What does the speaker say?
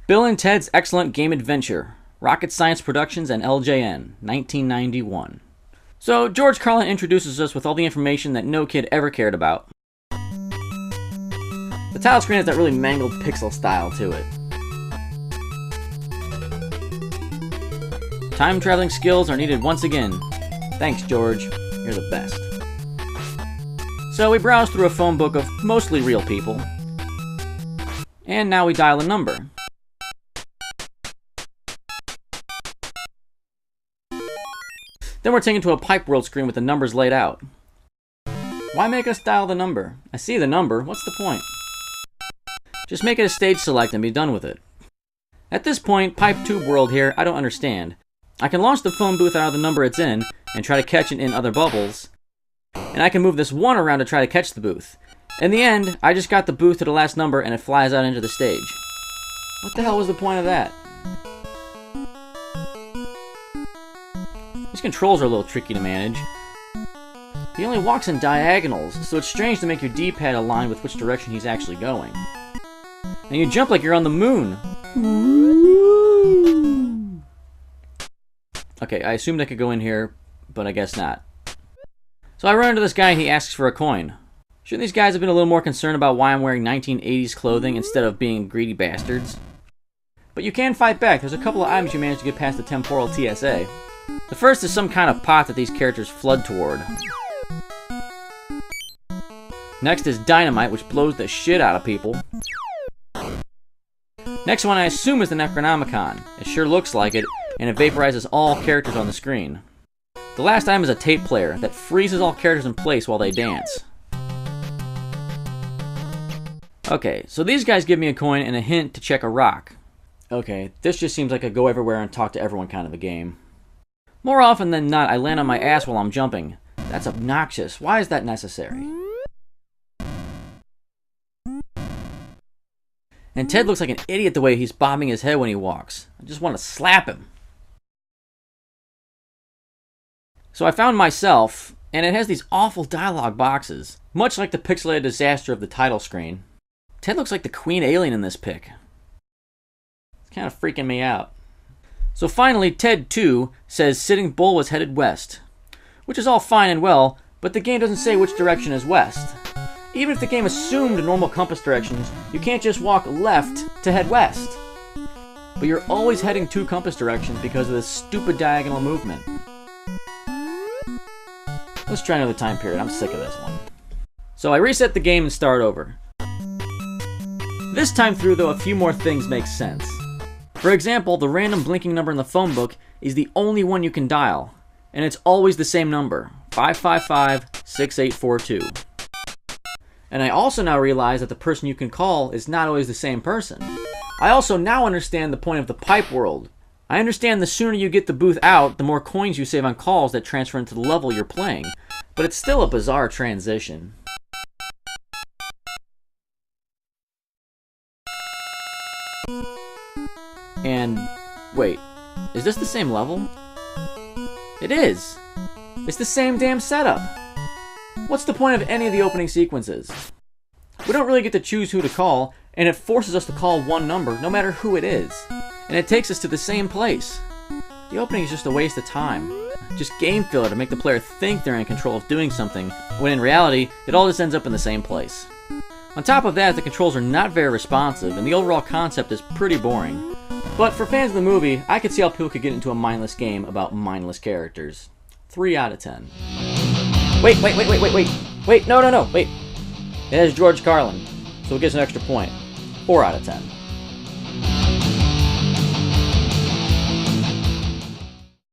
Bill and Ted's Excellent Game Adventure, Rocket Science Productions and LJN, 1991. So, George Carlin introduces us with all the information that no kid ever cared about. The title screen has that really mangled pixel style to it. Time traveling skills are needed once again. Thanks, George. You're the best. So we browse through a phone book of mostly real people. And now we dial a number. Then we're taken to a Pipe World screen with the numbers laid out. Why make us dial the number? I see the number. What's the point? Just make it a stage select and be done with it. At this point, Pipe Tube World here, I don't understand. I can launch the phone booth out of the number it's in and try to catch it in other bubbles. And I can move this one around to try to catch the booth. In the end, I just got the booth to the last number and it flies out into the stage. What the hell was the point of that? These controls are a little tricky to manage. He only walks in diagonals, so it's strange to make your D-pad align with which direction he's actually going. And you jump like you're on the moon. Okay, I assumed I could go in here, but I guess not. So I run into this guy and he asks for a coin. Shouldn't these guys have been a little more concerned about why I'm wearing 1980s clothing instead of being greedy bastards? But you can fight back. There's a couple of items you manage to get past the temporal TSA. The first is some kind of pot that these characters flood toward. Next is dynamite, which blows the shit out of people. Next one I assume is the Necronomicon. It sure looks like it, and it vaporizes all characters on the screen. The last item is a tape player that freezes all characters in place while they dance. Okay, so these guys give me a coin and a hint to check a rock. Okay, this just seems like a go everywhere and talk to everyone kind of a game. More often than not, I land on my ass while I'm jumping. That's obnoxious. Why is that necessary? And Ted looks like an idiot the way he's bobbing his head when he walks. I just want to slap him. So I found myself, and it has these awful dialogue boxes, much like the pixelated disaster of the title screen. Ted looks like the queen alien in this pic. It's kind of freaking me out. So finally, Ted 2 says Sitting Bull was headed west, which is all fine and well, but the game doesn't say which direction is west. Even if the game assumed normal compass directions, you can't just walk left to head west. But you're always heading two compass directions because of this stupid diagonal movement. Let's try another time period. I'm sick of this one. So I reset the game and start over. This time through, though, a few more things make sense. For example, the random blinking number in the phone book is the only one you can dial, and it's always the same number, 555-6842. And I also now realize that the person you can call is not always the same person. I also now understand the point of the Pipe World. I understand the sooner you get the booth out, the more coins you save on calls that transfer into the level you're playing. But it's still a bizarre transition. And wait, is this the same level? It is! It's the same damn setup! What's the point of any of the opening sequences? We don't really get to choose who to call, and it forces us to call one number, no matter who it is. And it takes us to the same place. The opening is just a waste of time. Just game filler to make the player think they're in control of doing something, when in reality, it all just ends up in the same place. On top of that, the controls are not very responsive, and the overall concept is pretty boring. But for fans of the movie, I could see how people could get into a mindless game about mindless characters. 3 out of 10. Wait, no, wait. It has George Carlin, so it gets an extra point. 4 out of 10.